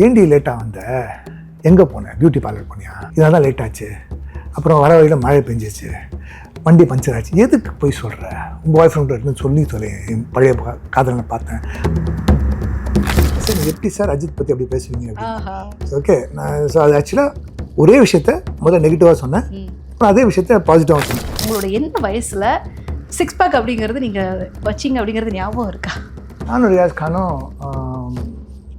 ஏண்டி லேட்டாக வந்த, எங்கே போனேன், பியூட்டி பார்லர் போனியா, இதனால தான் லேட் ஆச்சு, அப்புறம் வர வழியில் மழை பெஞ்சிச்சு, வண்டி பஞ்சர் ஆச்சு, எதுக்கு போய் சொல்கிற, உங்கள் பாய் ஃப்ரெண்டு சொல்லி என் பழைய காதலனை பார்த்தேன். சார் எப்படி சார் அஜித் பற்றி அப்படி பேசுவீங்க அப்படின்னு. ஓகே, நான் ஸோ அது ஆக்சுவலாக ஒரே விஷயத்த முதல்ல நெகட்டிவாக சொன்னேன், அப்புறம் அதே விஷயத்த பாசிட்டிவாக சொன்னேன். உங்களோட எந்த வயசில் சிக்ஸ் பேக் அப்படிங்கிறது நீங்கள் வச்சிங்க அப்படிங்கிறது ஞாபகம் இருக்கா? நானும் ரியாஸ் கானும்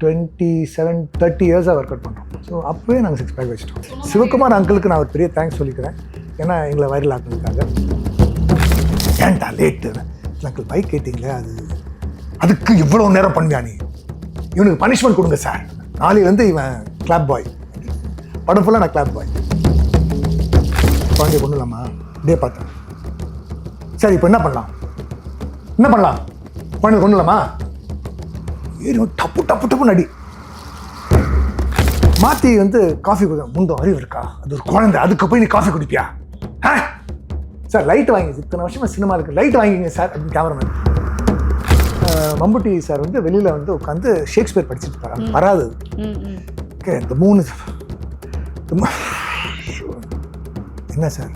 27-30 இயர்ஸாக ஒர்க் அவுட் பண்ணுறோம். ஸோ அப்போவே நாங்கள் சிக்ஸ் பேக் வச்சுட்டோம். சிவகுமார் அங்கிளுக்கு நான் ஒரு பெரிய தேங்க்ஸ் சொல்லிக்கிறேன், ஏன்னா எங்களை வைரல் ஆக்குனதுக்காக. ஏன்டா லேட்டு அங்கிள் பைக் கேட்டிங்களே, அதுக்கு இவ்வளோ நேரம் பண்ணுவியா நீ, இவனுக்கு பனிஷ்மெண்ட் கொடுங்க சார், நாளையிலேருந்து இவன் கிளாப் பாய், படம் ஃபுல்லாக நான் கிளாப் பாய். குழந்தைய கொண்டு இல்லாமா டே பார்த்தேன். சரி இப்போ என்ன பண்ணலாம் குழந்தைய கொண்டு இல்லாமா, டப்பு டப்பு டப்பு நடி மாற்றி காஃபி குடி, முந்தோ அறிவு இருக்கா, அது ஒரு குழந்தை, அதுக்கு போய் நீ காஃபி குடிப்பியா? சார் லைட் வாங்கி, இத்தனை வருஷமா சினிமா இருக்குது, லைட் வாங்கிங்க சார் அப்படின்னு கேமராமேன். மம்புட்டி சார் வெளியில் உட்காந்து ஷேக்ஸ்பியர் படிச்சுட்டு இருப்பாரு, வராது. ஓகே, இந்த மூணு என்ன சார்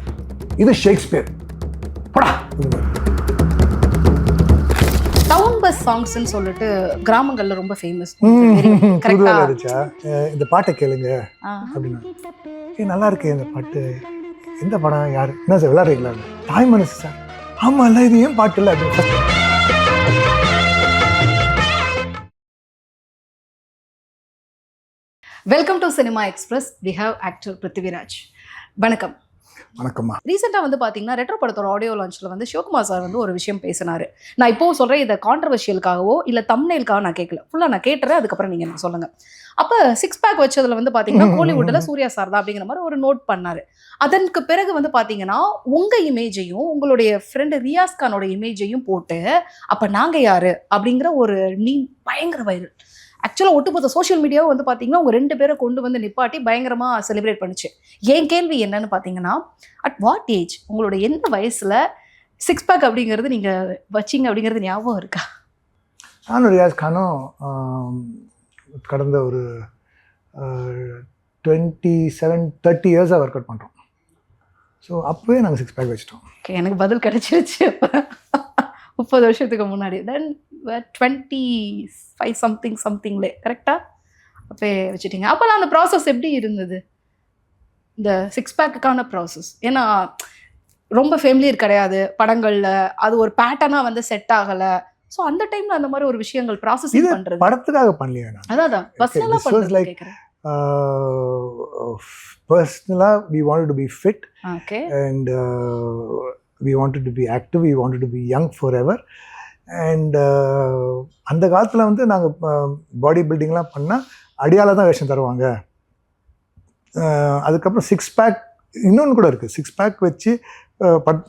இது ஷேக்ஸ்பியர் போடா. டவுன் பஸ் சாங்ஸ்ன்னு சொல்லிட்டு கிராமங்களில் ரொம்ப ஃபேமஸ். இந்த பாட்டை கேளுங்க அப்படின்னா நல்லா இருக்கு இந்த பாட்டு, எந்த படம், யாரு, என்ன சார் விளையாடுறீங்களா, தாய் மனசு சார், ஆமா இல்லை இது ஏன் பாட்டு இல்லை அப்படின்னு. Welcome to cinema express. We have actor Prithviraj. வணக்கம். வணக்கம்மா. ரீசெண்டாக பார்த்தீங்கன்னா ரெட்ரோ படத்தோட ஆடியோ லான்ச்சில் சிவகுமார் சார் ஒரு விஷயம் பேசினார். நான் இப்போ சொல்கிறேன், இதை கான்ட்ரவர்ஷியலுக்காகவோ இல்லை தம்ப்நெயிலுக்காக நான் கேட்கல, ஃபுல்லாக நான் கேட்டுறேன், அதுக்கப்புறம் நீங்கள் எனக்கு சொல்லுங்கள். அப்போ சிக்ஸ் பேக் வச்சதில் பார்த்தீங்கன்னா கோலிவுட்டில் சூர்யா சார் தான் அப்படிங்கிற மாதிரி ஒரு நோட் பண்ணார். அதற்கு பிறகு பார்த்தீங்கன்னா உங்கள் இமேஜையும் உங்களுடைய ஃப்ரெண்டு ரியாஸ் கானோட இமேஜையும் போட்டு அப்போ நாங்கள் யார் அப்படிங்கிற ஒரு பயங்கர வைரல். ஆக்சுவலாக ஒட்டுமொத்த சோஷியல் மீடியாவும் பார்த்தீங்கன்னா உங்கள் ரெண்டு பேரை கொண்டு நிப்பாட்டி பயங்கரமாக செலிப்ரேட் பண்ணிச்சு. என் கேள்வி என்னன்னு பார்த்தீங்கன்னா, அட் வாட் ஏஜ், உங்களோட எந்த வயசில் சிக்ஸ் பேக் அப்படிங்கிறது நீங்கள் வச்சிங்க அப்படிங்கிறது ஞாபகம் இருக்கா? நானும் ரியாஸ் கானும் கடந்த ஒரு 27-30 இயர்ஸாக ஒர்க் அவுட் பண்ணுறோம். ஸோ அப்போவே நாங்கள் சிக்ஸ் பேக் வச்சிட்டோம். ஓகே, எனக்கு பதில் கிடச்சிருச்சு. 30 வருஷத்துக்கு முன்னாடி, தென் 25 சம்திங்லே கரெக்டாக அப்போ வச்சுட்டிங்க. அப்போல்லாம் அந்த ப்ராசஸ் எப்படி இருந்தது, இந்த சிக்ஸ் பேக்குக்கான ப்ராசஸ்? ஏன்னா ரொம்ப ஃபேமிலியர் கிடையாது படங்களில், அது ஒரு பேட்டர்னாக செட் ஆகலை. ஸோ அந்த டைமில் அந்த மாதிரி ஒரு விஷயங்கள் ப்ராசஸ் பண்ணுறது படத்துக்காக பண்ணலையா? அதான் பர்சனலாக பண்ணுறது கேட்குறேன். Personally, we wanted to be fit. Okay. And we wanted to be active, we wanted to be young forever. And அந்த காலத்தில் நாங்கள் பாடி பில்டிங்லாம் பண்ணால் அடியால் தான் வேஷம் தருவாங்க. அதுக்கப்புறம் சிக்ஸ் பேக் இன்னொன்று கூட இருக்குது, சிக்ஸ் பேக் வச்சு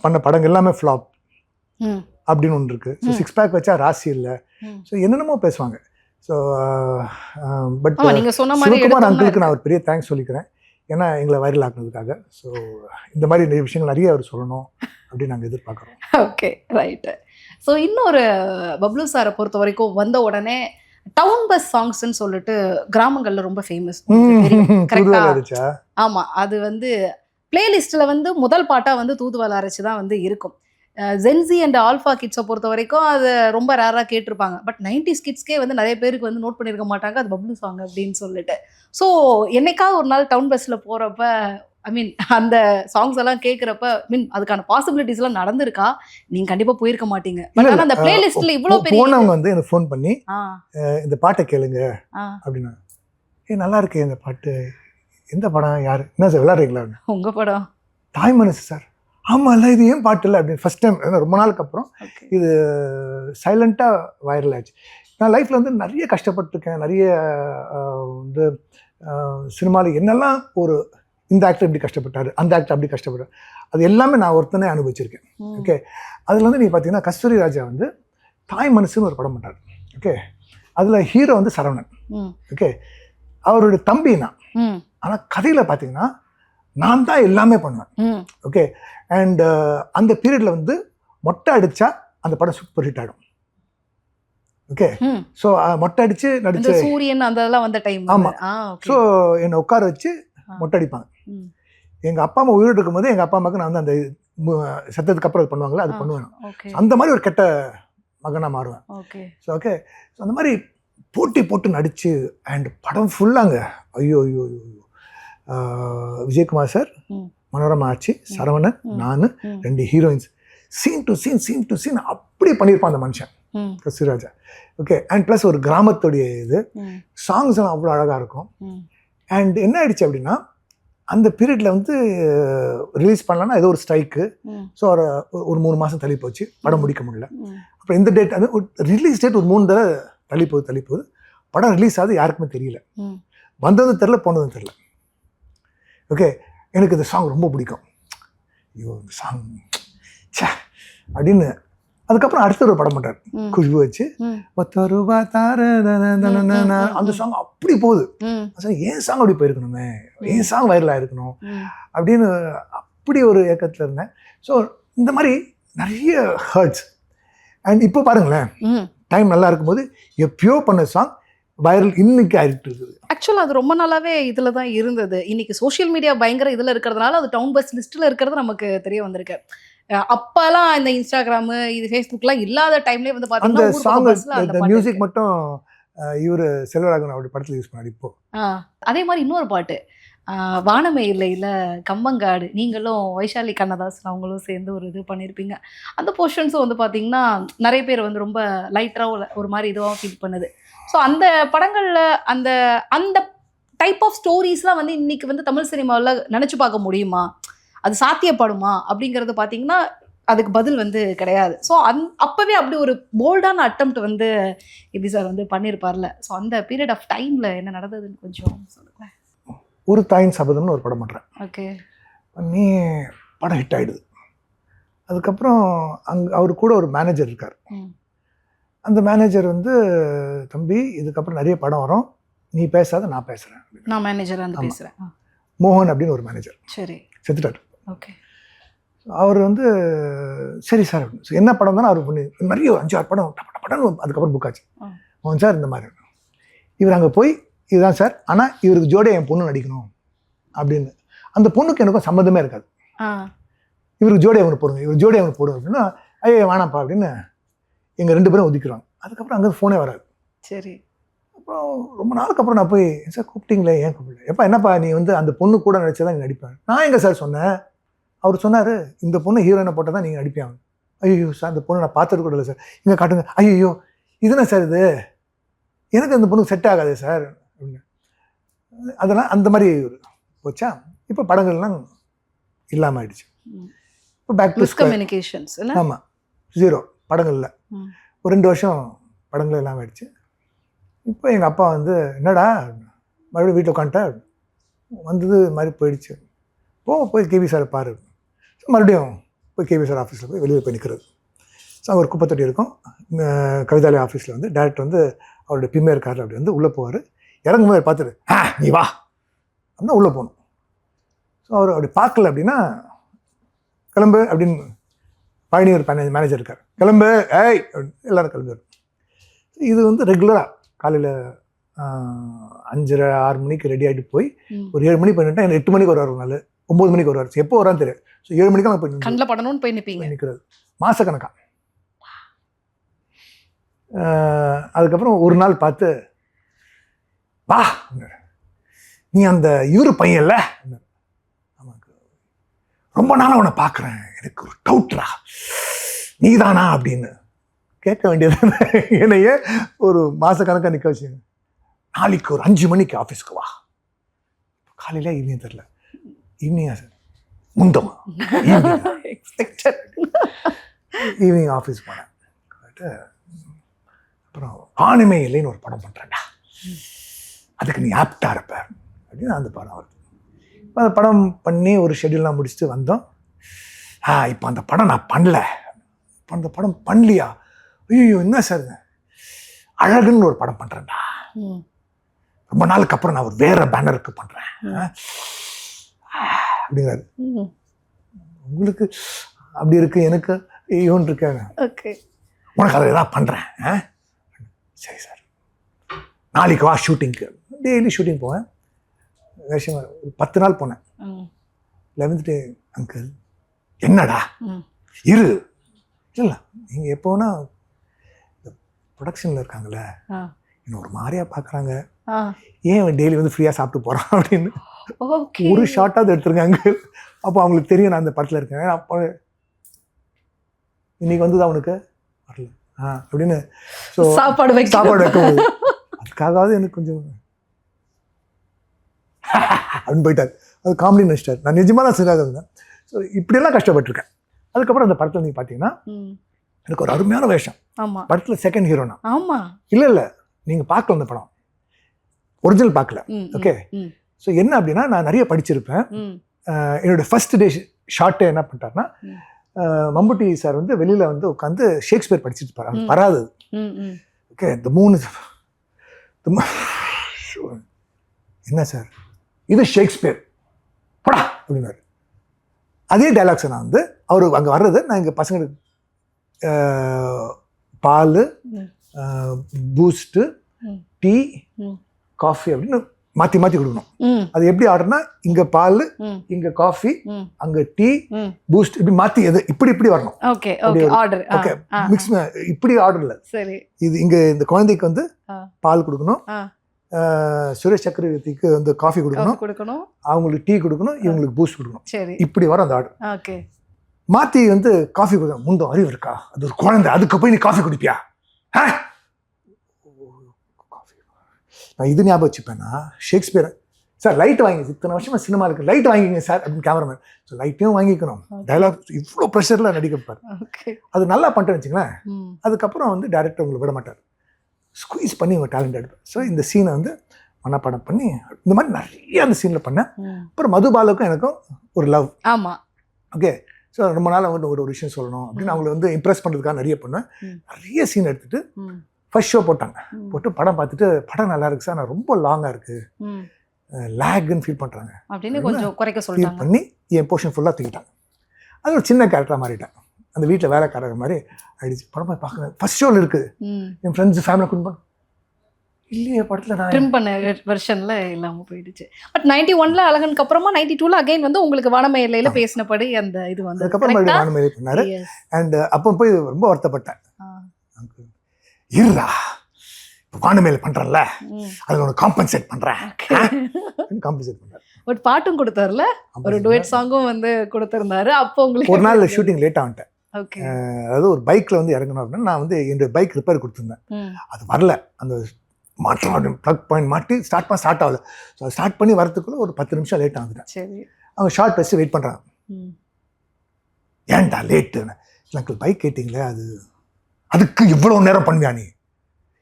பண்ண படங்கள் எல்லாமே ஃப்ளாப் அப்படின்னு ஒன்று இருக்குது. ஸோ சிக்ஸ் பேக் வச்சா ராசி இல்லை, ஸோ என்னென்னமோ பேசுவாங்க. ஸோ பட் சிவகுமார் அங்கிளுக்கு நான் ஒரு பெரிய தேங்க்ஸ் சொல்லிக்கிறேன், ஏன்னா எங்களை வைரல் ஆக்குனதுக்காக. ஸோ இந்த மாதிரி விஷயங்கள் நிறைய அவர் சொல்லணும் அப்படின்னு நாங்கள் எதிர்பார்க்குறோம். Okay, right. ஸோ இன்னொரு பப்ளு சாரை பொறுத்த வரைக்கும் வந்த உடனே டவுன் பஸ் சாங்ஸ்ன்னு சொல்லிட்டு கிராமங்களில் ரொம்ப ஃபேமஸ். கரெக்டாக? ஆமாம், அது பிளேலிஸ்ட்டில் முதல் பாட்டாக தூதுவளை அரைச்சி தான் இருக்கும். ஜென்சி அண்ட் ஆல்ஃபா கிட்ஸை பொறுத்த வரைக்கும் அது ரொம்ப ரேராக கேட்டிருப்பாங்க. பட் 90s கிட்ஸ்க்கே நிறைய பேருக்கு நோட் பண்ணியிருக்க மாட்டாங்க அது பப்ளு சாங் அப்படின்னு சொல்லிட்டு. ஸோ என்னைக்காவது ஒரு நாள் டவுன் பஸ்ஸில் போகிறப்ப, அந்த சாங்ஸ் எல்லாம் கேட்குறப்ப அதுக்கான பாசிபிலிட்டிஸ்லாம் நடந்திருக்கா? நீங்கள் கண்டிப்பாக போயிருக்க மாட்டீங்க. ஆனால் அந்த பிளேலிஸ்ட்டில் இவ்வளோ பெரிய போனவங்க எனக்கு ஃபோன் பண்ணி இந்த பாட்டை கேளுங்க அப்படின்னா, நல்லா இருக்கு இந்த பாட்டு, எந்த படம், யார், என்ன சார் விளையாடுறீங்களா? உங்கள் படம் தாய் மனசு சார், ஆமாம் இல்லை இது ஏன் பாட்டு இல்லை அப்படின்னு ஃபஸ்ட் டைம் ரொம்ப நாளுக்கு அப்புறம் இது சைலண்ட்டாக வைரல் ஆச்சு. நான் லைஃப்பில் நிறைய கஷ்டப்பட்டுருக்கேன், நிறைய சினிமாவில் என்னெல்லாம் ஒரு இந்த ஆக்டர் இப்படி கஷ்டப்பட்டார், அந்த ஆக்டர் அப்படி கஷ்டப்பட்டார், அது எல்லாமே நான் ஒருத்தனே அனுபவிச்சிருக்கேன். ஓகே, அதில் நீ பார்த்தீங்கன்னா கஸ்தூரி ராஜா தாய் மனசுன்னு ஒரு படம் பண்ணார். ஓகே, அதில் ஹீரோ சரவணன். ஓகே, அவருடைய தம்பி நான். ஆனால் கதையில் பார்த்தீங்கன்னா நான் தான் எல்லாமே பண்ணுவேன். ஓகே, அண்ட் அந்த பீரியடில் மொட்டை அடித்தா அந்த படம் சூப்பர் ஹிட் ஆகிடும். ஓகே. ஸோ மொட்டை அடித்து நடிச்சு சூரியன் அந்த இதெல்லாம் வந்த டைம். ஆமாம். ஸோ என்னை உட்கார வச்சு மொட்டை அடிப்பாங்க. எங்கள் அப்பா அம்மா உயிரோடு இருக்கும்போது எங்கள் அப்பா அம்மாவுக்கு நான் வந்து அந்த சத்தத்துக்கு அப்புறம் அது பண்ணுவாங்களா அது பண்ணுவேன். அந்த மாதிரி ஒரு கெட்ட மகனாக மாறுவேன். So okay. ஸோ அந்த மாதிரி போட்டி போட்டு நடிச்சு அண்ட் படம் ஃபுல்லாங்க. ஐயோ ஐயோ ஐயோ. விஜயகுமார் சார், மனோரமா ஆட்சி, சரவணன், நான், 2 ஹீரோயின்ஸ், சீன் டு சீன் அப்படி பண்ணியிருப்பான் அந்த மனுஷன் சிராஜா. ஓகே. அண்ட் ப்ளஸ் ஒரு கிராமத்துடைய இது சாங்ஸ் எல்லாம் அவ்வளோ அழகாக இருக்கும். அண்ட் என்ன ஆயிடுச்சு அப்படின்னா அந்த பீரியடில் வந்து ரிலீஸ் பண்ணலான்னா ஏதோ ஒரு ஸ்ட்ரைக்கு. ஸோ ஒரு 3 மாதம் தள்ளி போச்சு, படம் முடிக்க முடியல. அப்புறம் இந்த டேட் அது ரிலீஸ் டேட் ஒரு 3 தடவை தள்ளி போகுது. படம் ரிலீஸ் ஆகுது யாருக்குமே தெரியல, வந்ததும் தெரில போனதும் தெரில. ஓகே. எனக்கு இந்த சாங் ரொம்ப பிடிக்கும். ஐயோ இந்த சாங் சே அப்படின்னு. அதுக்கப்புறம் அடுத்த ஒரு படம் பண்ணுறாரு குஷ்பு வச்சு, அந்த சாங் அப்படி போகுது. ஏன் சாங் அப்படி போயிருக்கணுமே, ஏன் சாங் வைரலாக இருக்கணும் அப்படின்னு அப்படி ஒரு ஏக்கத்தில் இருந்தேன். ஸோ இந்த மாதிரி நிறைய ஹர்ட்ஸ். அண்ட் இப்போ பாருங்களேன், டைம் நல்லா இருக்கும்போது எப்பயோ பண்ண சாங் வைரல் இன்னைக்கு ஆகிட்டு இருக்குது. ஆக்சுவலாக அது ரொம்ப நாளாவே இதில் தான் இருந்தது. இன்னைக்கு சோஷியல் மீடியா பயங்கர இதில் இருக்கிறதுனால அது டவுன் பஸ் லிஸ்ட்டில் இருக்கிறது நமக்கு தெரிய வந்திருக்கு. அப்பெல்லாம் இந்த இன்ஸ்டாகிராமு இது ஃபேஸ்புக்லாம் இல்லாத டைம்லேயே வந்து அந்த சாங் பார்த்தீங்கன்னா மியூசிக் மட்டும் இவர் செல்வராகவன் அவருடைய படத்தில் யூஸ் பண்ணாரு. இப்போ அதே மாதிரி இன்னொரு பாட்டு வானமே இல்லையில கம்பங்காடு, நீங்களும் வைஷாலி கண்ணதாசன் அவங்களும் சேர்ந்து ஒரு இது பண்ணியிருப்பீங்க. அந்த போர்ஷன்ஸும் வந்து பார்த்தீங்கன்னா நிறைய பேர் வந்து ரொம்ப லைட்டாக ஒரு மாதிரி இதுவாக ஃபீல் பண்ணுது. ஸோ அந்த படங்களில் அந்த அந்த டைப் ஆஃப் ஸ்டோரிஸ்லாம் வந்து இன்னைக்கு வந்து தமிழ் சினிமாவில் நினச்சி பார்க்க முடியுமா, அது சாத்தியப்படுமா அப்படிங்கிறது பார்த்தீங்கன்னா அதுக்கு பதில் வந்து கிடையாது. ஸோ அப்போவே அப்படி ஒரு போல்டான அட்டெம்ப்ட் வந்து எப்படி சார் வந்து பண்ணியிருப்பார்ல. ஸோ அந்த பீரியட் ஆஃப் டைமில் என்ன நடந்ததுன்னு கொஞ்சம் சொல்லுங்களேன். ஒரு தாயின் சபதம்னு ஒரு படம் பண்ணுறேன். ஓகே. பண்ணி படம் ஹிட் ஆகிடுது. அதுக்கப்புறம் அவர் கூட ஒரு மேனேஜர் இருக்கார். அந்த மேனேஜர் வந்து, தம்பி இதுக்கப்புறம் நிறைய படம் வரும், நீ பேசாத நான் பேசுகிறேன். நான் மேனேஜராக வந்து பேசுகிறேன். மோகன் அப்படின்னு ஒரு மேனேஜர். சரி. செத்துட்டார். ஓகே. அவர் வந்து சரி சார் என்ன படம் தானே அவர் பண்ணி நிறைய 5-6 படம் படம் அதுக்கப்புறம் புக் ஆச்சு. மோகன் சார் இந்த மாதிரி இவர் அங்கே போய் இதுதான் சார், ஆனால் இவருக்கு ஜோடியாக என் பொண்ணு நடிக்கணும் அப்படின்னு. அந்த பொண்ணுக்கு எனக்கும் சம்மந்தமே இருக்காது. இவருக்கு ஜோடியாக அவனுக்கு போடுங்க, இவர் ஜோடியாக அவனுக்கு போடுங்க அப்படின்னா ஐயோ வேணாம்ப்பா அப்படின்னு எங்கள் 2 பேரும் ஒதுக்கிடுவாங்க. அதுக்கப்புறம் அங்கே ஃபோனே வராது. சரி. அப்புறம் ரொம்ப நாளுக்கு அப்புறம் நான் போய் சார் கூப்பிட்டீங்களே, ஏன் கூப்பிடல, எப்பா என்னப்பா நீ வந்து அந்த பொண்ணு கூட நடிச்சதான் நீ நடிப்பேன். நான் எங்கே சார் சொன்னேன், அவர் சொன்னார் இந்த பொண்ணு ஹீரோயினை போட்டால் தான் நீங்கள் நடிப்பாங்க. ஐயோ சார் அந்த பொண்ணு நான் பார்த்துட்டு கூட இல்லை சார், இங்கே காட்டுங்க. ஐயோ இதுனா சார் இது எனக்கு அந்த பொண்ணு செட் ஆகாது சார் அப்படின்னு. அதெல்லாம் அந்த மாதிரி போச்சா. இப்போ படங்கள்லாம் இல்லாமல் ஆயிடுச்சு. இப்போ பேக் டு கம்யூனிகேஷன்ஸ். ஆமாம், 0 படங்களில் ஒரு 2 வருஷம் படங்கள் எல்லாம் ஆயிடுச்சு. இப்போ எங்கள் அப்பா வந்து என்னடா மறுபடியும் வீட்டில் உட்காந்துட்டா, வந்தது மாதிரி போயிடுச்சு, போய் கேவி சாரை பாரு. ஸோ மறுபடியும் போய் கேவி சார் ஆஃபீஸில் போய் வெளியே போய் நிற்கிறது. ஸோ அங்கே ஒரு குப்பத்தொட்டி இருக்கும். கவிதாலய ஆஃபீஸில் வந்து டேரக்டர் வந்து அவருடைய பிமேர் காரில் அப்படி வந்து உள்ளே போவார். இறங்கும்போது பார்த்துட்டு நீ வா அப்படின்னா உள்ளே போகணும். ஸோ அவர் அப்படி பார்க்கல அப்படின்னா கிளம்பு அப்படின்னு பழனி ஒரு மேனேஜர் இருக்கார், கிளம்பு ஏய் எல்லோரும் கிளம்புவார். இது வந்து ரெகுலராக காலையில் 5:30-6 மணிக்கு ரெடி ஆகிட்டு போய் ஒரு 7 மணிக்கு பண்ணிட்டா எனக்கு 8 மணிக்கு வருவார், ஒரு நாள் 9 மணிக்கு வருவார். எப்போ வரான்னு தெரியாது. ஸோ 7 மணிக்கு அங்கே போய் கண்ணில் படணும்னு போய் நிற்கிறது மாதக்கணக்காக. அதுக்கப்புறம் ஒரு நாள் பார்த்து வா நீ அந்த இவரு பையன்ல, நமக்கு ரொம்ப நாளாக உன்னை பார்க்குறேன், எனக்கு ஒரு டவுட்ரா நீ தானா அப்படின்னு கேட்க வேண்டியது. என்னையே ஒரு மாதக்கணக்காக நிற்க வச்சு, நாளைக்கு ஒரு 5 மணிக்கு ஆஃபீஸ்க்கு வா. காலையில் ஈவினிங் தெரில, ஈவினிங்கா சார் முந்தமா ஈவினிங் ஆஃபீஸ் போனேன். அப்புறம் ஆணுமே இல்லைன்னு ஒரு படம் பண்ணுறேன்டா, அதுக்கு நீ ஆப்டாக இருப்ப அப்படின்னு அந்த படம் வருது. இப்போ அந்த படம் பண்ணி ஒரு ஷெட்யூல்லாம் முடிச்சுட்டு வந்தோம். இப்போ அந்த படம் நான் பண்ணல, இப்போ அந்த படம் பண்ணலையா, ஐயோ என்ன சார் அழகுன்னு ஒரு படம் பண்ணுறேன்டா, ரொம்ப நாளுக்கு அப்புறம் நான் ஒரு வேற பேனருக்கு பண்ணுறேன் அப்படிங்கிறாரு. உங்களுக்கு அப்படி இருக்கு, எனக்கு ஐயோன்னு இருக்காங்க. ஓகே, உனக்கு அதை எதாவது பண்ணுறேன். சரி சார், நாளைக்கு வா ஷூட்டிங்க்கு. டெய்லி ஷூட்டிங் போவேன். விஷயம் 10 நாள் போனேன். 11th டே அங்கிள் என்னடா இரு, இல்லை நீங்கள் எப்போனா ப்ரொடக்ஷனில் இருக்காங்களே இன்னும் ஒரு மாதிரியா பார்க்குறாங்க, ஏன் டெய்லி வந்து ஃப்ரீயாக சாப்பிட்டு போகிறான் அப்படின்னு ஒரு ஷார்ட்டாவது எடுத்துருங்க அங்கிள். அப்போ அவங்களுக்கு தெரியும் நான் அந்த படத்தில் இருக்கேன். அப்போ இன்னைக்கு வந்து அவனுக்கு வரல அப்படின்னு ஸோ சாப்பாடு வைக்கும் அதுக்காகவாவது எனக்கு கொஞ்சம் அப்படின்னு போயிட்டார். அது காமெடி நினைச்சிட்டார். நான் நிஜமாக தான் சரியாக இருந்தேன். ஸோ இப்படியெல்லாம் கஷ்டப்பட்டுருக்கேன். அதுக்கப்புறம் அந்த படத்தில் நீங்கள் பார்த்தீங்கன்னா எனக்கு ஒரு அருமையான வேஷம். படத்தில் செகண்ட் ஹீரோனா. இல்லை நீங்கள் பார்க்கல அந்த படம், ஒரிஜினல் பார்க்கல. ஓகே, ஸோ என்ன அப்படின்னா நான் நிறைய படிச்சிருப்பேன். என்னோட ஃபர்ஸ்ட் டே ஷார்ட்டே என்ன பண்ணிட்டாருன்னா, மம்புட்டி சார் வந்து வெளியில் வந்து உட்காந்து ஷேக்ஸ்பியர் படிச்சுட்டு இருப்பாரு. வராது. ஓகே, இந்த 3 என்ன சார் இது ஷேக்ஸ்பியர் போடா அப்படின்னாரு. அதே டைலாக்ஸை நான் வந்து அவர் அங்கே வர்றது, நான் எங்கள் பசங்களுக்கு பால், பூஸ்ட்டு, டீ, காஃபி அப்படின்னு மாற்றி மாற்றி கொடுக்கணும். அது எப்படி ஆர்டர்னா, இங்கே பால், இங்கே காஃபி, அங்கே டீ, பூஸ்ட், இப்படி மாற்றி எது இப்படி வரணும். ஓகே, மிக்ஸ் இப்படி ஆர்டர் இல்லை. இது இங்கே இந்த குழந்தைக்கு வந்து பால் கொடுக்கணும், சுரேஷ் சக்கரவர்த்திக்கு வந்து காஃபி கொடுக்கணும், அவங்களுக்கு டீ கொடுக்கணும், இவங்களுக்கு பூஸ்ட் கொடுக்கணும். இப்படி வரும் அந்த ஆர்டர். மாற்றி வந்து காஃபி கொடுக்கணும். முந்தம் அறிவு இருக்கா, அது ஒரு குழந்தை, அதுக்கு போய் நீ காஃபி குடிப்பியா? நான் இது ஞாபகம் வச்சுப்பேன்னா, ஷேக்ஸ்பியர் சார் லைட் வாங்கி, இத்தனை வருஷமா சினிமா இருக்கு, லைட் வாங்கிங்க சார் அப்படின்னு கேமராமேன். ஸோ லைட்டையும் வாங்கிக்கணும், டைலாக் இவ்வளோ ப்ரெஷரில் நடிக்கப்பார். அது நல்லா பண்ணிட்டேன்னு வச்சுங்களேன். அதுக்கப்புறம் வந்து டேரக்டர் உங்களை விட மாட்டார், ஸ்குவீஸ் பண்ணி உங்கள் டேலண்ட் எடுப்பேன். ஸோ இந்த சீனை வந்து மனப்பாடம் பண்ணி இந்த மாதிரி நிறைய அந்த சீனில் பண்ணேன். அப்புறம் மதுபாலுக்கும் எனக்கும் ஒரு லவ். ஓகே, ஸோ ரொம்ப நாள் வந்து ஒரு விஷயம் சொல்லணும் அப்படின்னு அவங்களை வந்து இம்ப்ரெஸ் பண்ணுறதுக்காக நிறைய பண்ணேன். நிறைய சீன் எடுத்துகிட்டு ஃபர்ஸ்ட் ஷோ போட்டாங்க. போட்டு படம் பார்த்துட்டு, படம் நல்லா இருக்கு சார், நான் ரொம்ப லாங்காக இருக்குது, லேக்னு ஃபீல் பண்ணுறாங்க அப்படின்னு கொஞ்சம் குறைக்க ஃபீல் பண்ணி என் போர்ஷன் ஃபுல்லாக தூக்கிட்டாங்க. அது ஒரு சின்ன கேரக்டராக மாறிட்டேன். அந்த வீட்டில் வேலைக்காரங்க மாதிரி ஆயிடுச்சு. படம் போய் பார்க்குறேன், ஃபர்ஸ்ட் ஷோவில் இருக்குது, என் ஃப்ரெண்ட்ஸ் ஃபேமிலி கொண்டு போனோம். இல்லையே படத்தில் நான் ட்ரிம் பண்ண வெர்ஷனில் இல்லாமல் போயிடுச்சு. பட் 91ல் அழகனுக்கு அப்புறமா 92ல் அகைன் வந்து உங்களுக்கு வானமேலையில் பேசினபடி அந்த இது வந்து அதுக்கப்புறம் மறுபடியும் வானமேலை பண்ணார். அண்ட் அப்போ போய் ரொம்ப வருத்தப்பட்டேன். இருடா, இப்போ வானமேலை பண்ணுறேன்ல, அதில் ஒன்று காம்பன்சேட் பண்ணுறேன், காம்பன்சேட் பண்ணுறேன். பட் பாட்டும் கொடுத்தாருல, ஒரு டுவெட் சாங்கும் வந்து கொடுத்துருந்தாரு. அப்போ உங்களுக்கு ஒரு நாள் ஷூட்டிங் லேட் ஆகிட்டேன். அதாவது ஒரு பைக்கில் வந்து இறங்கணும் அப்படின்னா, நான் வந்து என்னுடைய பைக் ரிப்பேர் கொடுத்துருந்தேன். அது வரல, அந்த மாற்றம் ப்ளக் பாயிண்ட் மாட்டி ஸ்டார்ட் ஆகல. ஸோ ஸ்டார்ட் பண்ணி வரதுக்குள்ளே ஒரு 10 நிமிஷம் லேட் ஆகுதுட்டேன். அவங்க ஷார்ட் வச்சு வெயிட் பண்ணுறாங்க. ஏன்டா லேட்டுன்னு. அங்கிள் பைக் கேட்டிங்களே, அதுக்கு இவ்வளோ நேரம் பண்ணுவியா நீ,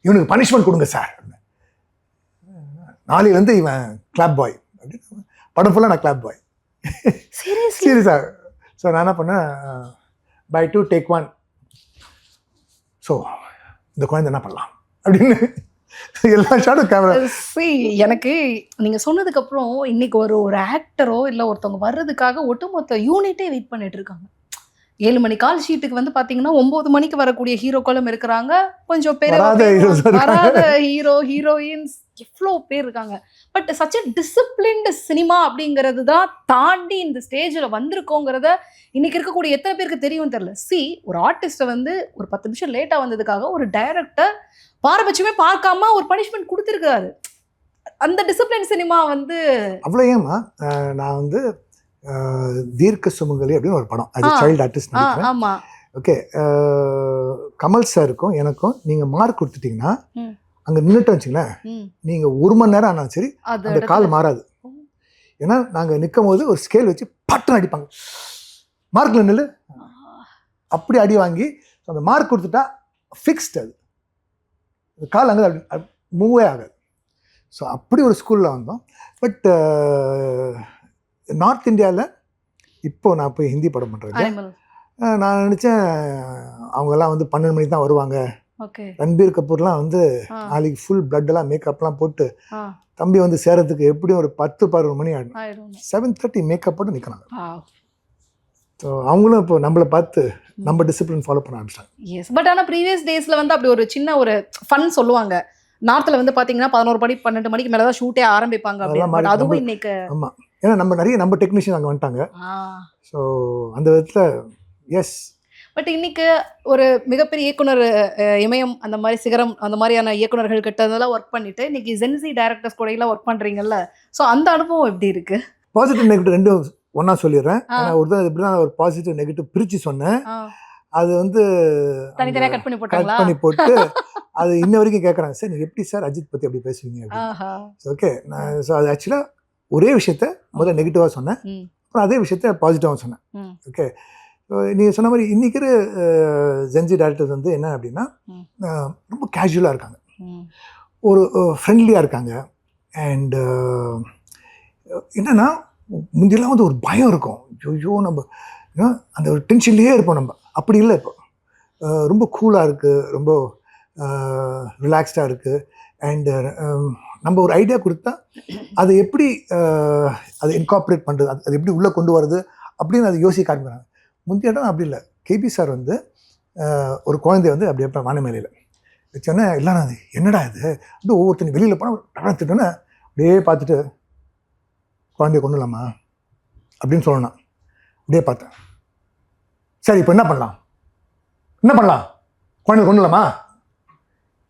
இவனுக்கு பனிஷ்மெண்ட் கொடுங்க சார். நாளையிலேருந்து இவன் கிளாப் பாய் அப்படின்னு, படம் ஃபுல்லாக நான் கிளாப் பாய். சீரியஸாக. ஸோ நான் என்ன பண்ணேன், பை 2 டேக் 1. ஸோ இந்த குழந்தை என்ன பண்ணலாம் அப்படின்னு எல்லா ஷாட்டும் கேமரா. எனக்கு நீங்கள் சொன்னதுக்கப்புறம் இன்னைக்கு ஒரு ஆக்டரோ இல்லை ஒருத்தவங்க வர்றதுக்காக ஒட்டுமொத்த யூனிட்டே வெயிட் பண்ணிட்டு இருக்காங்க. 7 மணி கால் ஷீட்டுக்கு வந்து பார்த்தீங்கன்னா 9 மணிக்கு வரக்கூடிய ஹீரோக்களும் இருக்கிறாங்க, கொஞ்சம் பேர் வராத ஹீரோயின்ஸ் எவ்வளோ பேர் இருக்காங்க. But such a disciplined cinema அப்படிங்கிறது தான் தாண்டி இந்த ஸ்டேஜில் வந்திருக்கோங்கிறத இன்னைக்கு இருக்கக்கூடிய எத்தனை பேருக்கு தெரியும் தெரியல. ஒரு ஆர்டிஸ்ட்டை வந்து ஒரு 10 நிமிஷம் லேட்டாக வந்ததுக்காக ஒரு டைரக்டர் பாரபட்சமே பார்க்காம ஒரு பனிஷ்மெண்ட் கொடுத்துருக்காரு. அந்த டிசிப்ளின் சினிமா வந்து அவ்வளோ. ஏமா நான் வந்து தீர்க்க சுமங்கலி அப்படின்னு ஒரு படம், அது சைல்டு ஆர்டிஸ்ட் நினைக்கிறேன். ஓகே, கமல் சாருக்கும் எனக்கும் நீங்கள் மார்க் கொடுத்துட்டீங்கன்னா அங்கே நின்றுட்டு வச்சுங்களேன், நீங்கள் 1 மணி நேரம் ஆனாலும் சரி அந்த கால் மாறாது. ஏன்னா நாங்கள் நிற்கும் போது ஒரு ஸ்கேல் வச்சு பட்டுன்னு அடிப்பாங்க, மார்க்கில் நில்லு அப்படி அடி வாங்கி அந்த மார்க் கொடுத்துட்டா ஃபிக்ஸ்டு, அது கால் அங்கே மூவே ஆகாது. ஸோ அப்படி ஒரு ஸ்கூலில் வந்தோம். பட் நார்த் இந்தியாவில் இப்போ நான் போய் ஹிந்தி படம் பண்ணுறேன். நான் நினச்சேன் அவங்கெல்லாம் வந்து 12 மணிக்கு தான் வருவாங்க. ரன்பீர் கபூர்லாம் வந்து நாளைக்கு ஃபுல் பிளட்டெல்லாம் மேக்கப்லாம் போட்டு தம்பி வந்து சேரத்துக்கு எப்படியும் ஒரு 10-11 மணி ஆகிடும். 7:30 மேக்கப் போட்டு நிற்கிறாங்க. ஸோ அவங்களும் இப்போ நம்மளை பார்த்து நம்ம டிசிப்ளின் ஃபாலோ பண்ண ஆரம்பிச்சிட்டாங்க. எஸ். பட் ஆனால் ப்ரீவியஸ் டேஸில் வந்து அப்படி ஒரு சின்ன ஒரு ஃபன் சொல்லுவாங்க. நார்த்தில் வந்து பார்த்தீங்கன்னா 11 மணி 12 மணிக்கு மேலே தான் ஷூட்டே ஆரம்பிப்பாங்க அப்படின்னு. பட் அதுவும் இன்னைக்கு ஆமாம், ஏன்னா நம்ம டெக்னீஷியன் அங்கே வந்துட்டாங்க. ஸோ அந்த விதத்தில் எஸ். பட் இன்னைக்கு ஒரு மிகப்பெரிய இயக்குனர் இமயம் அந்த மாதிரி சிகரம் அந்த மாதிரியான இயக்குனர்கள் கிட்ட இதெல்லாம் ஒர்க் பண்ணிட்டு இன்னைக்கு ஜென்சி டைரக்டர்ஸ் கூட எல்லாம் ஒர்க் பண்றீங்கல்ல. ஸோ அந்த அனுபவம் எப்படி இருக்கு? பாசிட்டிவ் நெகட்டிவ் ரெண்டும் ஒன்றா சொல்லிடுறேன். ஆனால் ஒரு தான் இப்படி தான் ஒரு பாசிட்டிவ் நெகட்டிவ் பிரித்து சொன்னேன். அது வந்து தனித்தனியாக கட் பண்ணி போட்டு அது இன்ன வரைக்கும் கேட்குறாங்க, சார் நீங்கள் எப்படி சார் அஜித் பற்றி அப்படி பேசுவீங்க அப்படின்னு. ஓகே, நான் ஸோ அது ஆக்சுவலாக ஒரே விஷயத்த முதல்ல நெகட்டிவாக சொன்னேன், அப்புறம் அதே விஷயத்த பாசிட்டிவாக சொன்னேன். ஓகே, நீங்கள் சொன்ன மாதிரி இன்றைக்கி ஜென்சி டேரக்டர்ஸ் வந்து என்ன அப்படின்னா ரொம்ப கேஷுவலாக இருக்காங்க, ஒரு ஃப்ரெண்ட்லியாக இருக்காங்க. அண்டு என்னென்னா முந்தியெல்லாம் வந்து ஒரு பயம் இருக்கும், ஐயோ நம்ம அந்த ஒரு டென்ஷன்லேயே இருப்போம். நம்ம அப்படி இல்லை, இப்போ ரொம்ப கூலாக இருக்குது, ரொம்ப ரிலாக்ஸ்டாக இருக்குது. அண்டு நம்ம ஒரு ஐடியா கொடுத்தா அதை எப்படி அதை இன்கார்பரேட் பண்ணுறது, அது எப்படி உள்ளே கொண்டு வருது அப்படின்னு அதை யோசிக்க ஆரம்பிக்கிறாங்க. முந்தைய இடம் அப்படி இல்லை. கேபி சார் வந்து ஒரு குழந்தைய வந்து அப்படியே வானமேலையில் வச்சோன்னே எல்லாம் அது என்னடா இது அப்படி ஒவ்வொருத்தரும் வெளியில் போனால் திட்டோன்னே அப்படியே பார்த்துட்டு குழந்தைய கொண்டு வரலாமா அப்படின்னு சொல்லணும். அப்படியே பார்த்தேன், சரி இப்போ என்ன பண்ணலாம் குழந்தைய கொண்டு வரலாமா,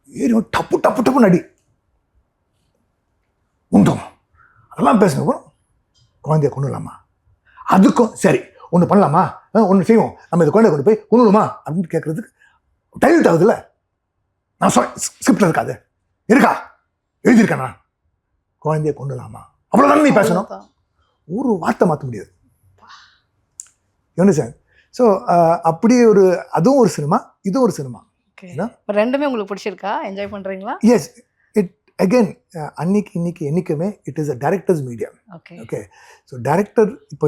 ஏறி டப்பு டப்பு டப்புன்னு அடி உண்டும் அதெல்லாம் பேசணும். குழந்தைய கொண்டு வரலாமா, அதுக்கும் சரி ஒன்று பண்ணலாமா, ஒன்று செய்வோம், நம்ம இந்த குழந்தைய கொண்டு போய் கொண்டுமா அப்படின்னு கேட்குறதுக்கு டைல்ட் ஆகுதுல்ல. நான் ஸ்கிரிப்டில் இருக்காது, இருக்கா எழுதியிருக்கேன், நான் குழந்தைய கொண்டு வரலாமா அவ்வளோதானே நீ பேசணும், ஒரு வார்த்தை மாற்ற முடியாது. சார் ஸோ அப்படி ஒரு அதுவும் ஒரு சினிமா, இதுவும் ஒரு சினிமா. ரெண்டுமே உங்களுக்கு பிடிச்சிருக்கா, என்ஜாய் பண்ணுறீங்களா? எஸ், இட் அகெயின் இன்னைக்கு என்றைக்குமே it is a directors media. Okay, so director இப்போ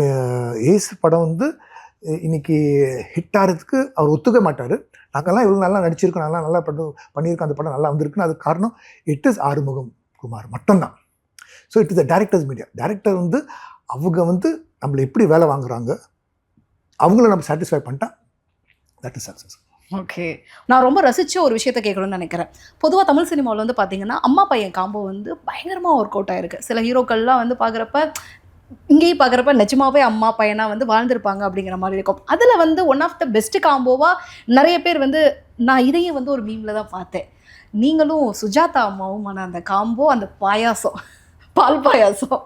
ஏசு படம் வந்து இன்னைக்கு ஹிட் ஆகிறதுக்கு அவர் ஒத்துக்க மாட்டார். நாங்கள்லாம் இவ்வளோ நல்லா நடிச்சிருக்கோம், நல்லா பண்ணியிருக்கோம், அந்த படம் நல்லா வந்திருக்குன்னு அதுக்கு காரணம் இட் இஸ் ஆறுமுகம் குமார் மட்டும்தான். So it is a directors media. Director வந்து அவங்க வந்து நம்மளை எப்படி வேலை வாங்குறாங்க, அவங்கள நம்ம சாட்டிஸ்ஃபை பண்ணிட்டா தட் இஸ் சக்ஸஸ். ஓகே, நான் ரொம்ப ரசித்த ஒரு விஷயத்தை கேட்கணும்னு நினைக்கிறேன். பொதுவாக தமிழ் சினிமாவில் வந்து பார்த்தீங்கன்னா அம்மா பையன் காம்போ வந்து பயங்கரமாக ஒர்க் அவுட் ஆகிருக்கு. சில ஹீரோக்கள்லாம் வந்து பார்க்குறப்ப இங்கேயும் பார்க்குறப்ப நிஜமாவே அம்மா பையனாக வந்து வாழ்ந்திருப்பாங்க அப்படிங்கிற மாதிரி இருக்கும். அதில் வந்து ஒன் ஆஃப் த பெஸ்ட் காம்போவாக நிறைய பேர் வந்து நான் இதையும் வந்து ஒரு மீமில் தான் பார்த்தேன். நீங்களும் சுஜாதா அம்மாவும் அந்த காம்போ, அந்த பாயாசம், பால் பாயாசம்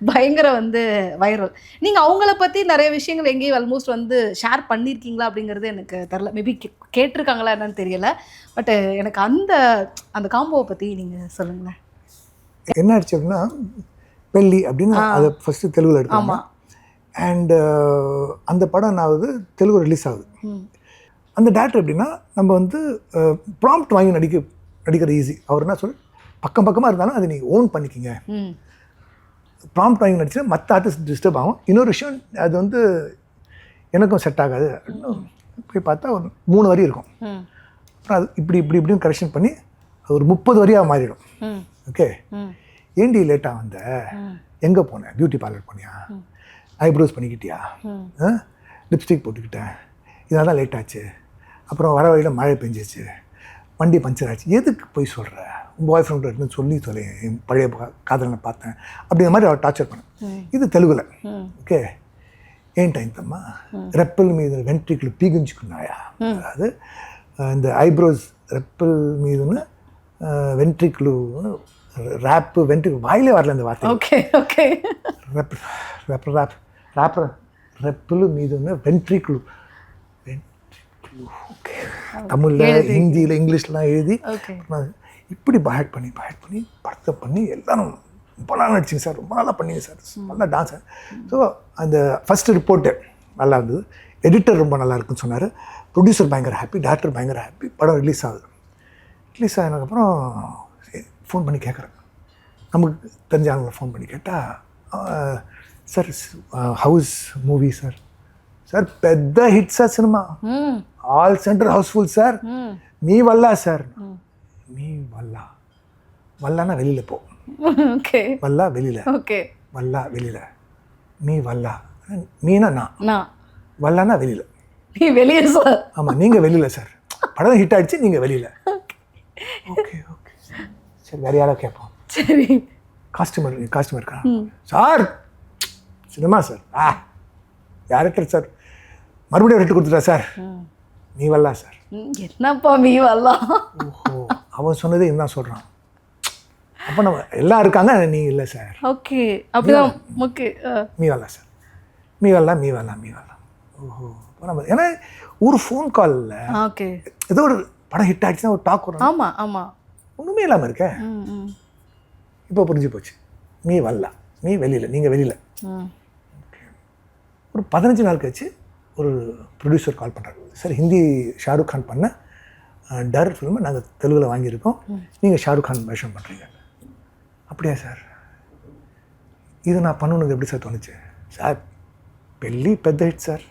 பயங்கர வந்து வைரல். நீங்கள் அவங்கள பற்றி நிறைய விஷயங்கள் எங்கேயும் ஆல்மோஸ்ட் வந்து ஷேர் பண்ணியிருக்கீங்களா அப்படிங்கிறது எனக்கு தெரில. மேபி கேட்டிருக்காங்களா என்னன்னு தெரியல. பட் எனக்கு அந்த காம்போவை பற்றி நீங்கள் சொல்லுங்களேன். என்ன ஆச்சு அப்படின்னா பெல்லி அப்படின்னு அதை ஃபஸ்ட்டு தெலுங்குல எடுத்தாங்க. அண்டு அந்த படம் நான் வந்து தெலுங்கு ரிலீஸ் ஆகுது. அந்த டேரக்டர் எப்படின்னா நம்ம வந்து ப்ராம்ப்ட் வாங்கி நடிக்கிறது ஈஸி. அவர் என்ன சொல்லி பக்கமாக இருந்தாலும் அதை நீங்கள் ஓன் பண்ணிக்கிங்க. ப்ராம்ப்ட் வாங்கி நடிச்சுன்னா மற்ற ஆர்டிஸ்ட் டிஸ்டர்ப் ஆகும். இன்னொரு விஷயம் அது வந்து எனக்கும் செட் ஆகாது. போய் பார்த்தா ஒரு 3 வரி இருக்கும். அப்புறம் அது இப்படின்னு கரெக்ஷன் பண்ணி அது ஒரு 30 வரியாக மாறிடும். ஓகே, ஏண்டி லேட்டாக வந்த, எங்கே போனேன், பியூட்டி பார்லர் போனியா, ஐப்ரோஸ் பண்ணிக்கிட்டியா, லிப்ஸ்டிக் போட்டுக்கிட்டேன், இதனால தான் லேட் ஆச்சு, அப்புறம் வர வழியில் மழை பெஞ்சிச்சு, வண்டி பஞ்சர் ஆச்சு, எதுக்கு போய் சொல்கிற, உங்கள் பாய் ஃப்ரெண்ட் இருக்குன்னு சொல்லி என் பழைய காதலனை பார்த்தேன் அப்படிங்கிற மாதிரி அவர் டார்ச்சர் பண்ணேன். இது தெலுங்குல. ஓகே, ఏంటైందమ్మా రెప్పల మీద వెంట్రికలు పీగించుకున్నాయా, అదే இந்த ஐப்ரோஸ் ரெப்பல் மீதுன்னு வென்ட்ரிக்குலு ரேப்பு வென்ட்ரிக்கு வாயிலே வரல இந்த வார்த்தை. ஓகே ஓகே, ரேப்பர் ரெப்பல் மீதுன்னு வென்ட்ரிக்குலு ஓகே, தமிழில் ஹிந்தியில் இங்கிலீஷ்லாம் எழுதி இப்படி பயட் பண்ணி படத்தை பண்ணி எல்லாரும் ரொம்ப நாள் நடிச்சிங்க சார், ரொம்ப நல்லா பண்ணிங்க சார், நல்லா டான்ஸ். ஸோ அந்த ஃபஸ்ட்டு ரிப்போர்ட்டு நல்லா இருந்தது, எடிட்டர் ரொம்ப நல்லா இருக்குன்னு சொன்னார், ப்ரொடியூசர் பயங்கர ஹாப்பி, டேரக்டர் பயங்கர ஹாப்பி. படம் ரிலீஸ் ஆகுது. ரிலீஸ் ஆனதுக்கப்புறம் ஃபோன் பண்ணி கேட்குறேன், நமக்கு தெரிஞ்ச ஆளுங்களை ஃபோன் பண்ணி கேட்டால், sir house movie sir, sir పెద్ద hit sir cinema, all centre housefull sir, మీ వల్ల సార్, మీ వల్లனா வெளியில போ, ஓகே, வல்ல வெளியில, ஓகே, வல்ல வெளியில, மீ வல்ல, மீனா நான், வல்லானா வெளியில். நீ வெளியே சார். ஆமாம், நீங்கள் வெளியில் சார். படம் ஹிட் ஆகிடுச்சு, நீங்கள் வெளியில். ஓகே ஓகே சரி, வேறு யாராவது கேட்போம். சரி. காஸ்டியூமர் இருக்கான் sir. Cinema sir. Director sir மறுபடியும் ரெட்டு கொடுத்துட்டா சார். நீ வரலாம் சார். என்னப்பா நீ வரலாம்? ஓஹோ, அவன் சொன்னதே என்ன சொல்கிறான். அப்போ நம்ம எல்லாம் இருக்காங்க, நீ இல்லை சார். ஓகே, அப்படிதான். ஓகே, மீ வரலாம் சார். மீ வரலாம். ஓஹோ, இப்போ நம்ம ஏன்னா ஒரு ஃபோன் காலில் ஓகே ஏதோ ஒரு படம் ஹிட் ஆகிடுச்சுன்னா ஒரு டாக் வரும். ஆமாம் ஆமாம், ஒன்றுமே இல்லாமல் இருக்க. இப்போ புரிஞ்சு போச்சு. மீ வரலாம், மீ வெளியில், நீங்கள் வெளியில். ஒரு 15 நாள் கழிச்சு ஒரு ப்ரொடியூசர் கால் பண்ணுறாரு. சார், ஹிந்தி ஷாருக் கான் பண்ண டர் ஃபில்மை நாங்கள் தெலுங்கில் வாங்கியிருக்கோம், நீங்கள் ஷாருக் கான் வேஷம் பண்ணுறீங்க. அப்படியா சார்? இது நான் பண்ணணுங்க எப்படி சார் தோணுச்சு? சார், పెళ్ళి పెద్ద హిట్ సార్,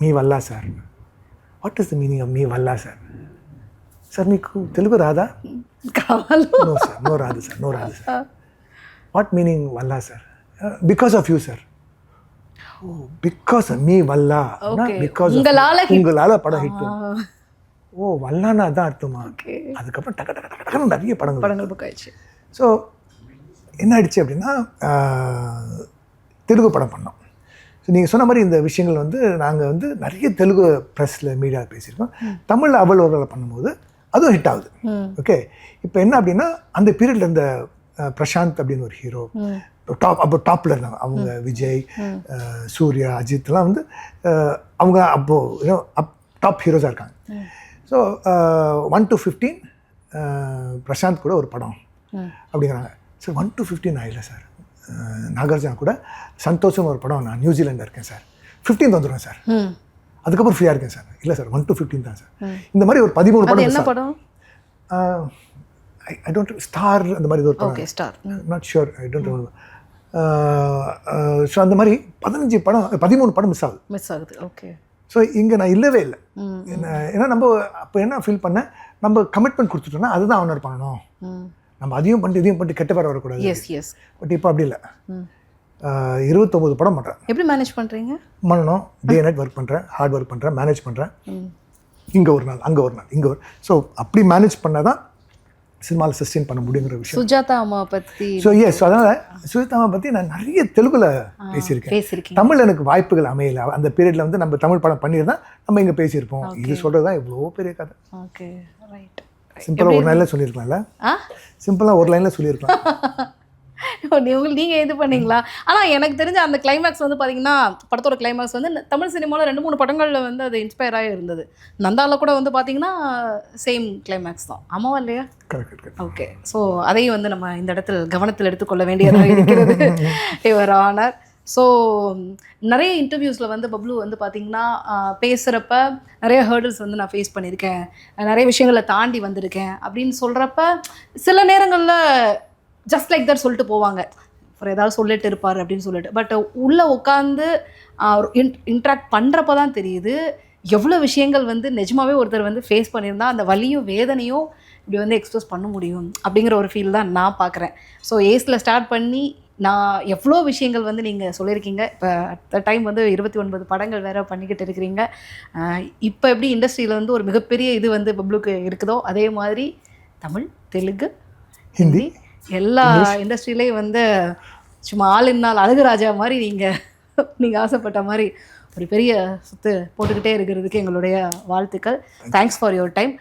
మీ వల్ల sir. What is the meaning of మీ వల్ల సార్? సార్ మీకు తెలుగు రాదా? నో సార్, నో రాదు సార్. వాట్ మీనింగ్ వల్ల sir? Because of you sir. Oh, because மீ வல்லா, பிகாஸ் உங்களால் படம் ஹிட். ஓ, வல்லானா தான் அர்த்தமா? அதுக்கப்புறம் டக்கு நிறைய படங்கள் புக் ஆயிடுச்சு. ஸோ என்ன ஆயிடுச்சு அப்படின்னா, தெலுங்கு படம் பண்ணோம். ஸோ நீங்கள் சொன்ன மாதிரி இந்த விஷயங்கள் வந்து நாங்கள் வந்து நிறைய தெலுங்கு ப்ரெஸ்ஸில் மீடியா பேசியிருக்கோம். தமிழில் அவள் ஒரு பண்ணும்போது அதுவும் ஹிட் ஆகுது. ஓகே, இப்போ என்ன அப்படின்னா, அந்த பீரியடில் இந்த பிரசாந்த் அப்படின்னு ஒரு ஹீரோ டாப்பில் இருந்தாங்க. அவங்க விஜய், சூர்யா, அஜித்லாம் வந்து அவங்க அப்போது டாப் ஹீரோஸாக இருக்காங்க. ஸோ 1 to 15 பிரசாந்த் கூட ஒரு படம் அப்படிங்கிறாங்க. சார் 1 to 15 ஆகலை சார். நாகார்ஜுனா கூட சந்தோஷம் ஒரு படம், நான் நியூசிலாண்டில் இருக்கேன் சார், 15th வந்துடுவேன் சார், அதுக்கப்புறம் ஃப்ரீயாக இருக்கேன் சார். இல்லை சார், 1 to 15 தான் சார். இந்த மாதிரி ஒரு 13 படம். என்ன படம்? I don't ஸ்டார் அந்த மாதிரி ஒரு படம். Okay, star. Not sure, I don't remember. So அந்த மாதிரி 13 படம் மிஸ் ஆகுது. ஓகே. ஸோ இங்கே நான் இல்லவே இல்லை. ஏன்னா நம்ம அப்போ என்ன ஃபீல் பண்ணேன், நம்ம கமிட்மெண்ட் கொடுத்துட்டோம்னா அதுதான் ஆனர் பண்ணணும். நம்ம அதையும் பண்ணிட்டு இதையும் பண்ணிட்டு கெட்ட பேர் வரக்கூடாது. எஸ். பட் இப்போ அப்படி இல்லை. 29 படம் பண்ணுறேன். எப்படி மேனேஜ் பண்ணுறீங்க? பண்ணணும், டே நைட் ஒர்க் பண்ணுறேன், ஹார்ட் ஒர்க் பண்ணுறேன், மேனேஜ் பண்ணுறேன். இங்கே ஒரு நாள், அங்கே ஒரு நாள், இங்கே ஒரு. ஸோ அப்படி மேனேஜ் பண்ணால் தான் சினிமாவில் சஸ்டெயின் பண்ண முடியுங்கிற விஷயம். சுஜாதா அம்மா பற்றி. ஸோ எஸ், அதனால் சுஜாதா அம்மா பற்றி நான் நிறைய தெலுங்குல பேசியிருக்கேன். தமிழ் எனக்கு வாய்ப்புகள் அமையல. அந்த பீரியடில் வந்து நம்ம தமிழ் படம் பண்ணியிருந்தா நம்ம இங்கே பேசியிருப்போம். இது சொல்கிறது தான் இவ்வளோ பெரிய கதை. Okay, right. சிம்பிளாக ஒரு லைனில் சொல்லியிருக்கலாம்ல. சிம்பிளாக ஒரு லைனில் சொல்லியிருக்கலாம். நீங்கள் இது பண்ணீங்களா? ஆனால் எனக்கு தெரிஞ்ச அந்த கிளைமேக்ஸ் வந்து பார்த்தீங்கன்னா, படத்தோட கிளைமேக்ஸ் வந்து தமிழ் சினிமாவில் 2-3 படங்களில் வந்து அது இன்ஸ்பயர் ஆகி இருந்தது. நந்தாவில் கூட வந்து பார்த்தீங்கன்னா சேம் கிளைமேக்ஸ் தான். ஆமாவா இல்லையா? ஓகே. ஸோ அதையும் வந்து நம்ம இந்த இடத்துல கவனத்தில் எடுத்துக்கொள்ள வேண்டியதாக இருக்கிறது யுவர் ஆனர். ஸோ நிறைய இன்டர்வியூஸில் வந்து பப்ளு வந்து பார்த்திங்கன்னா பேசுகிறப்ப நிறைய ஹேர்டில்ஸ் வந்து நான் ஃபேஸ் பண்ணியிருக்கேன், நிறைய விஷயங்களை தாண்டி வந்திருக்கேன் அப்படின்னு சொல்கிறப்ப சில நேரங்களில் ஜஸ்ட் லைக் தட் சொல்லிட்டு போவாங்க, அப்புறம் ஏதாவது சொல்லிட்டு இருப்பார் அப்படின்னு சொல்லிட்டு. பட் உள்ளே உட்காந்து இன்ட்ராக்ட் பண்ணுறப்ப தான் தெரியுது எவ்வளோ விஷயங்கள் வந்து நிஜமாகவே ஒருத்தர் வந்து ஃபேஸ் பண்ணியிருந்தா அந்த வலியும் வேதனையும் இப்படி வந்து எக்ஸ்பிரஸ் பண்ண முடியும் அப்படிங்கிற ஒரு ஃபீல் தான் நான் பார்க்குறேன். ஸோ ஏஸில் ஸ்டார்ட் பண்ணி நான் எவ்வளோ விஷயங்கள் வந்து நீங்கள் சொல்லியிருக்கீங்க. இப்போ அட் டைம் வந்து 29 படங்கள் வேறு பண்ணிக்கிட்டு இருக்கிறீங்க. இப்போ எப்படி இண்டஸ்ட்ரியில் வந்து ஒரு மிகப்பெரிய இது வந்து பப்ளுக்கு இருக்குதோ அதே மாதிரி தமிழ், தெலுங்கு, ஹிந்தி எல்லா இண்டஸ்ட்ரியிலையும் வந்து சும்மா ஆளினால் அழகுராஜா மாதிரி நீங்கள் ஆசைப்பட்ட மாதிரி ஒரு பெரிய சுத்து போட்டுக்கிட்டே இருக்கிறதுக்கு எங்களுடைய வாழ்த்துக்கள். Thanks for your time.